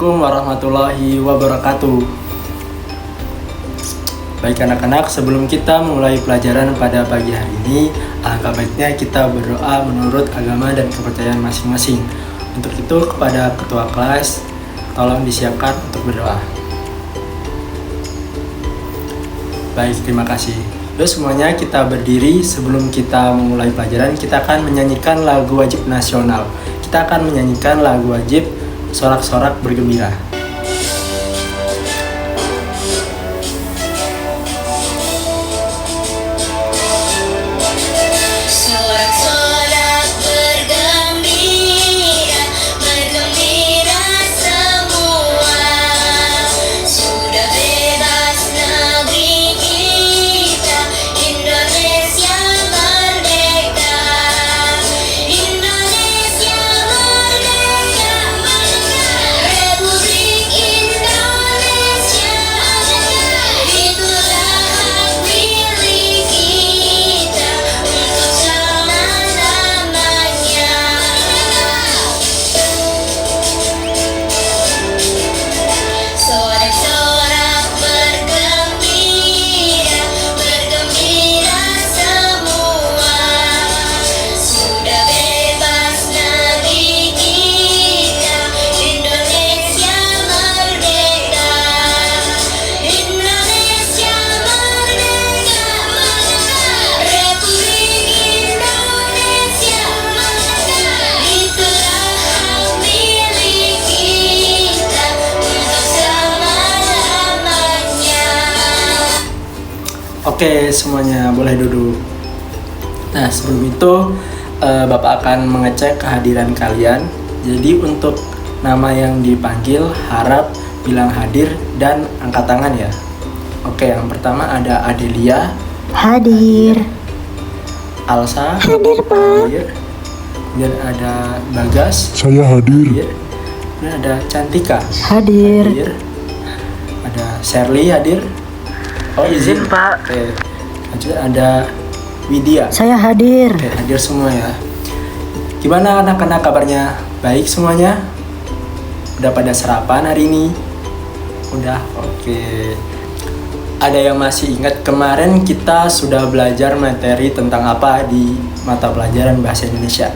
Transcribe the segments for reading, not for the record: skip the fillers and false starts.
Assalamualaikum warahmatullahi wabarakatuh. Baik anak-anak, sebelum kita mulai pelajaran pada pagi hari ini, alangkah baiknya kita berdoa menurut agama dan kepercayaan masing-masing. Untuk itu kepada ketua kelas, tolong disiapkan untuk berdoa. Baik, terima kasih. Yuk semuanya kita berdiri. Sebelum kita memulai pelajaran, kita akan menyanyikan lagu wajib nasional. Kita akan menyanyikan lagu wajib Sorak-sorak bergembira. Oke, semuanya boleh duduk. Nah, sebelum itu Bapak akan mengecek kehadiran kalian. Jadi untuk nama yang dipanggil harap bilang hadir dan angkat tangan ya. Oke, yang pertama ada Adelia. Hadir. Alsa. Hadir, Pak. Hadir. Kemudian ada Bagas. Saya hadir. Hadir. Kemudian ada Cantika. Hadir. Hadir. Ada Shirley hadir. Oh, izin Pak. Oke. Lanjut ada Widya. Saya hadir. Oke, hadir semua ya. Gimana anak-anak kabarnya? Baik semuanya? Udah pada sarapan hari ini? Udah, oke. Ada yang masih ingat kemarin kita sudah belajar materi tentang apa di mata pelajaran Bahasa Indonesia?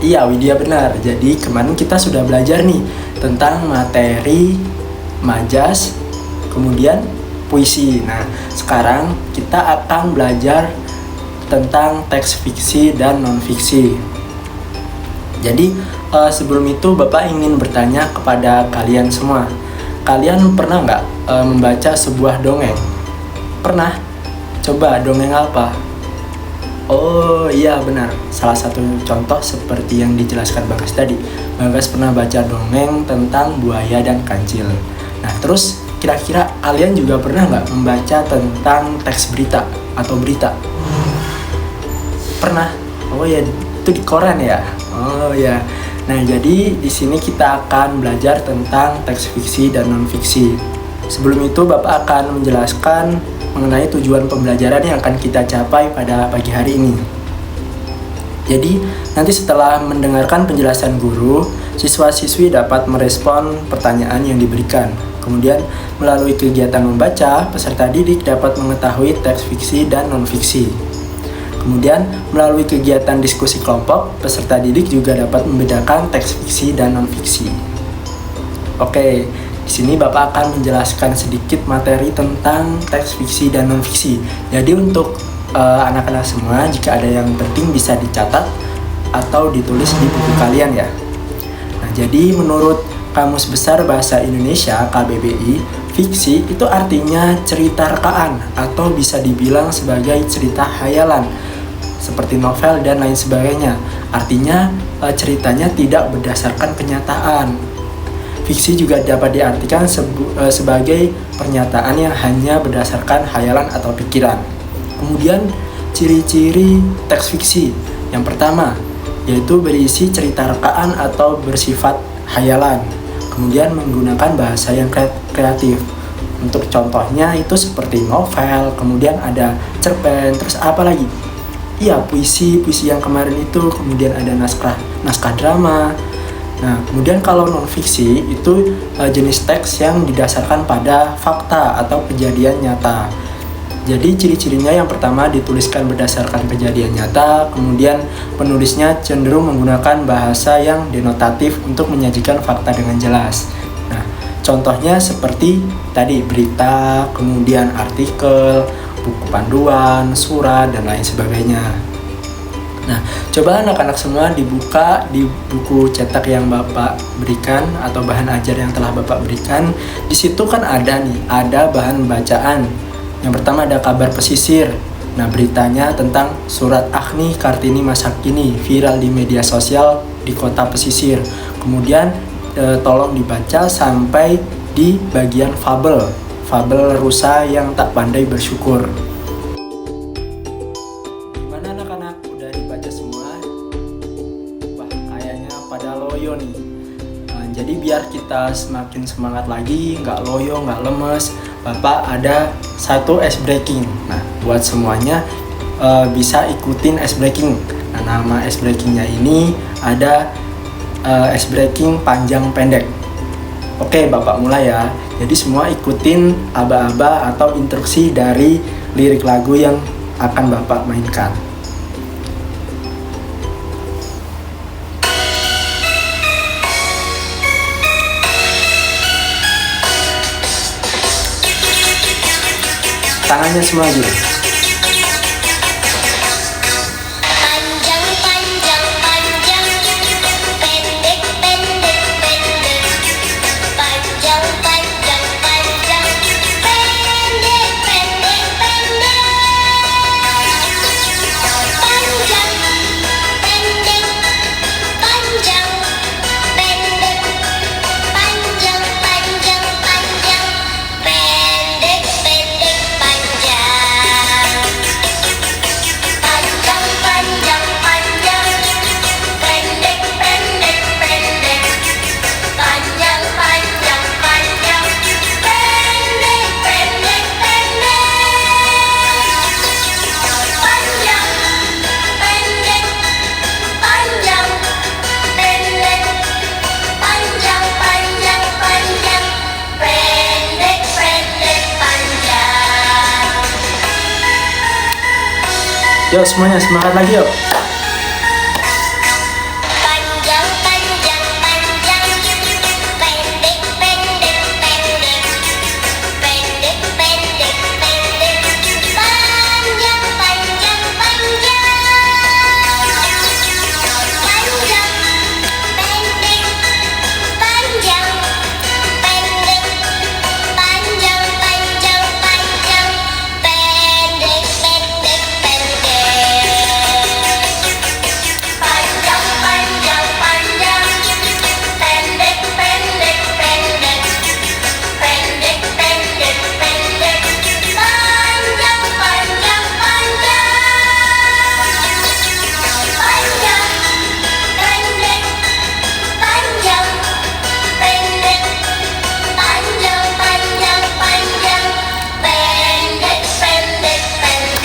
Iya, Widya benar. Jadi kemarin kita sudah belajar nih tentang materi majas, kemudian puisi. Nah, sekarang kita akan belajar tentang teks fiksi dan non-fiksi. Jadi, sebelum itu Bapak ingin bertanya kepada kalian semua. Kalian pernah nggak membaca sebuah dongeng? Pernah? Coba dongeng apa? Oh iya benar, salah satu contoh seperti yang dijelaskan Bagas tadi. Bagas pernah baca dongeng tentang buaya dan kancil. Nah terus kira-kira kalian juga pernah nggak membaca tentang teks berita atau berita? Pernah? Oh ya, itu di koran ya? Oh ya. Nah jadi di sini kita akan belajar tentang teks fiksi dan non-fiksi. Sebelum itu Bapak akan menjelaskan mengenai tujuan pembelajaran yang akan kita capai pada pagi hari ini. Jadi nanti setelah mendengarkan penjelasan guru, siswa-siswi dapat merespon pertanyaan yang diberikan. Kemudian melalui kegiatan membaca, peserta didik dapat mengetahui teks fiksi dan non-fiksi. Kemudian melalui kegiatan diskusi kelompok, peserta didik juga dapat membedakan teks fiksi dan non-fiksi. Oke, di sini Bapak akan menjelaskan sedikit materi tentang teks fiksi dan non-fiksi. Jadi untuk anak-anak semua, jika ada yang penting bisa dicatat atau ditulis di buku kalian ya. Nah, jadi menurut Kamus Besar Bahasa Indonesia KBBI, fiksi itu artinya cerita rekaan atau bisa dibilang sebagai cerita hayalan seperti novel dan lain sebagainya. Artinya ceritanya tidak berdasarkan kenyataan. Fiksi juga dapat diartikan sebagai pernyataan yang hanya berdasarkan hayalan atau pikiran. Kemudian ciri-ciri teks fiksi. Yang pertama yaitu berisi cerita rekaan atau bersifat hayalan. Kemudian menggunakan bahasa yang kreatif. Untuk contohnya itu seperti novel, kemudian ada cerpen, terus apa lagi? Iya, puisi yang kemarin itu, kemudian ada naskah drama. Nah, kemudian kalau non-fiksi itu jenis teks yang didasarkan pada fakta atau kejadian nyata. Jadi ciri-cirinya yang pertama dituliskan berdasarkan kejadian nyata, kemudian penulisnya cenderung menggunakan bahasa yang denotatif untuk menyajikan fakta dengan jelas. Nah, contohnya seperti tadi berita, kemudian artikel, buku panduan, surat, dan lain sebagainya. Nah, coba anak-anak semua dibuka di buku cetak yang Bapak berikan atau bahan ajar yang telah Bapak berikan. Di situ kan ada bahan bacaan. Yang pertama ada kabar pesisir. Nah, beritanya tentang surat Agni Kartini masa kini viral di media sosial di kota pesisir. Kemudian tolong dibaca sampai di bagian fabel rusa yang tak pandai bersyukur. Gimana anak-anak? Udah dibaca semua? Wah, kayaknya pada loyo nih. Jadi biar kita semakin semangat lagi, nggak loyo, nggak lemes, Bapak ada satu ice breaking. Nah, buat semuanya bisa ikutin ice breaking. Nah, nama ice breakingnya ini ada ice breaking panjang pendek. Oke, Bapak mulai ya. Jadi semua ikutin aba-aba atau instruksi dari lirik lagu yang akan Bapak mainkan. Tangannya semua aja. Panjang, panjang, panjang, pendek, pendek, pendek. Panjang, panjang, panjang, pendek, pendek, pendek. Panjang, pendek, panjang, pendek. Panjang, panjang, panjang, pendek, pendek, panjang. Panjang, panjang, panjang, pendek, pendek, pendek. Panjang, panjang, panjang, pendek, pendek, pendek. Panjang, pendek, panjang, pendek. Panjang, panjang, panjang, pendek, pendek, panjang. Yuk semuanya semangat lagi yuk. Panjang, panjang, panjang, pendek, pendek, pendek. Pendek, pendek, pendek. Panjang, panjang, panjang. Panjang, pendek, panjang, pendek. Panjang, panjang, panjang, pendek, pendek, pendek. Panjang, panjang, panjang, pendek, pendek, pendek. Pendek, pendek, pendek. Panjang, panjang, panjang. Panjang, pendek, panjang, pendek. Panjang, panjang, panjang, pendek, pendek, pendek.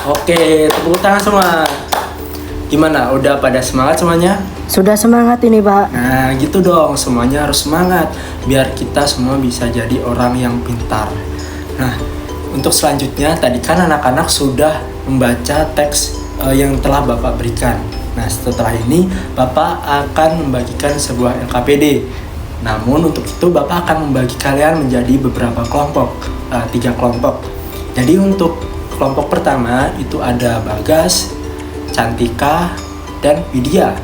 Oke, tepuk tangan semua. Gimana? Udah pada semangat semuanya? Sudah semangat ini, Pak. Nah, gitu dong. Semuanya harus semangat biar kita semua bisa jadi orang yang pintar. Nah, untuk selanjutnya tadi kan anak-anak sudah membaca teks yang telah Bapak berikan. Nah, setelah ini Bapak akan membagikan sebuah LKPD. Namun untuk itu Bapak akan membagi kalian menjadi beberapa kelompok, 3 kelompok. Jadi untuk kelompok pertama itu ada Bagas, Cantika, dan Widya.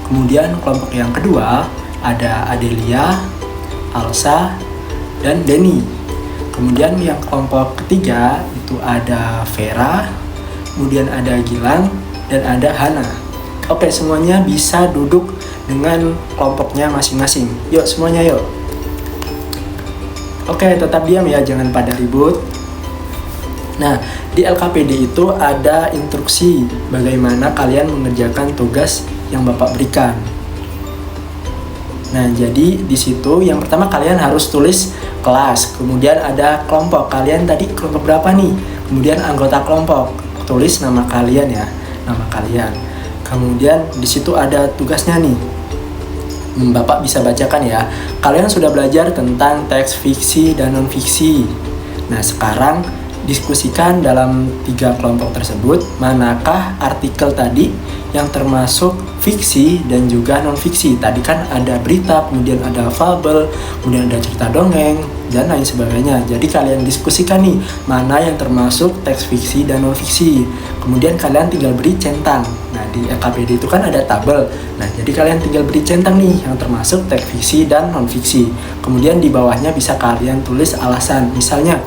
Kemudian kelompok yang kedua ada Adelia, Alsa, dan Denny. Kemudian yang kelompok ketiga itu ada Vera, kemudian ada Gilang, dan ada Hana. Oke, semuanya bisa duduk dengan kelompoknya masing-masing. Yuk semuanya yuk. Oke, tetap diam ya, jangan pada ribut. Nah, di LKPD itu ada instruksi bagaimana kalian mengerjakan tugas yang Bapak berikan. Nah, jadi di situ yang pertama kalian harus tulis kelas, kemudian ada kelompok. Kalian tadi kelompok berapa nih? Kemudian anggota kelompok. Tulis nama kalian ya, nama kalian. Kemudian di situ ada tugasnya nih. Bapak bisa bacakan ya. Kalian sudah belajar tentang teks fiksi dan non-fiksi. Nah, sekarang diskusikan dalam 3 kelompok tersebut manakah artikel tadi yang termasuk fiksi dan juga non-fiksi. Tadi kan ada berita, kemudian ada fabel, kemudian ada cerita dongeng, dan lain sebagainya. Jadi kalian diskusikan nih mana yang termasuk teks fiksi dan non-fiksi. Kemudian kalian tinggal beri centang. Nah, di LKPD itu kan ada tabel. Nah, jadi kalian tinggal beri centang nih yang termasuk teks fiksi dan non-fiksi. Kemudian di bawahnya bisa kalian tulis alasan. Misalnya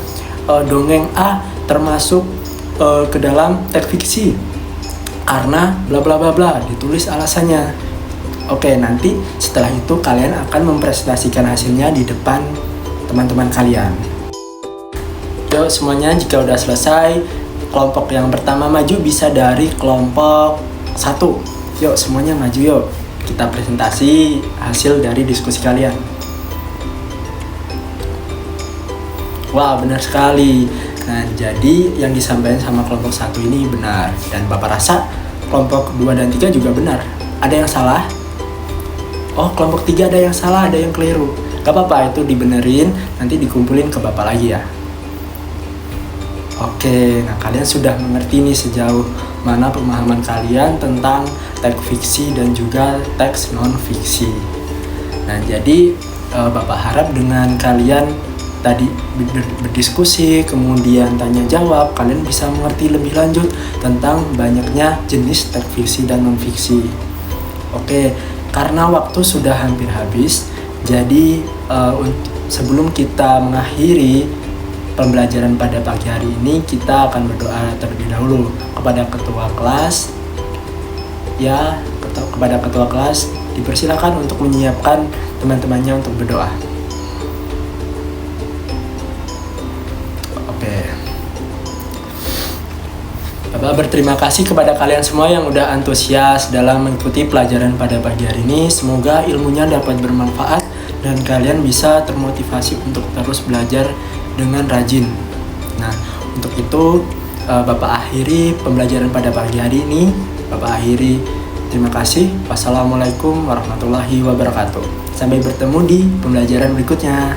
dongeng A termasuk ke dalam teks fiksi karena bla bla bla bla, ditulis alasannya. Oke, nanti setelah itu kalian akan mempresentasikan hasilnya di depan teman-teman kalian. Yuk semuanya, jika udah selesai, kelompok yang pertama maju bisa dari kelompok 1. Yuk semuanya maju yuk. Kita presentasi hasil dari diskusi kalian. Wah, benar sekali. Nah, jadi yang disampaikan sama kelompok 1 ini benar. Dan Bapak rasa kelompok 2 dan 3 juga benar. Ada yang salah? Oh, kelompok 3 ada yang salah, ada yang keliru. Gak apa-apa, itu dibenerin, nanti dikumpulin ke Bapak lagi ya. Oke, nah kalian sudah mengerti nih sejauh mana pemahaman kalian tentang teks fiksi dan juga teks non-fiksi. Nah, jadi Bapak harap dengan kalian tadi berdiskusi, kemudian tanya jawab, kalian bisa mengerti lebih lanjut tentang banyaknya jenis teks fiksi dan non-fiksi. Oke, karena waktu sudah hampir habis, jadi sebelum kita mengakhiri pembelajaran pada pagi hari ini, kita akan berdoa terlebih dahulu kepada ketua kelas. Ya, kepada ketua kelas dipersilakan untuk menyiapkan teman-temannya untuk berdoa. Bapak berterima kasih kepada kalian semua yang udah antusias dalam mengikuti pelajaran pada pagi hari ini. Semoga ilmunya dapat bermanfaat dan kalian bisa termotivasi untuk terus belajar dengan rajin. Nah, untuk itu Bapak akhiri pembelajaran pada pagi hari ini. Bapak akhiri, terima kasih. Wassalamualaikum warahmatullahi wabarakatuh. Sampai bertemu di pembelajaran berikutnya.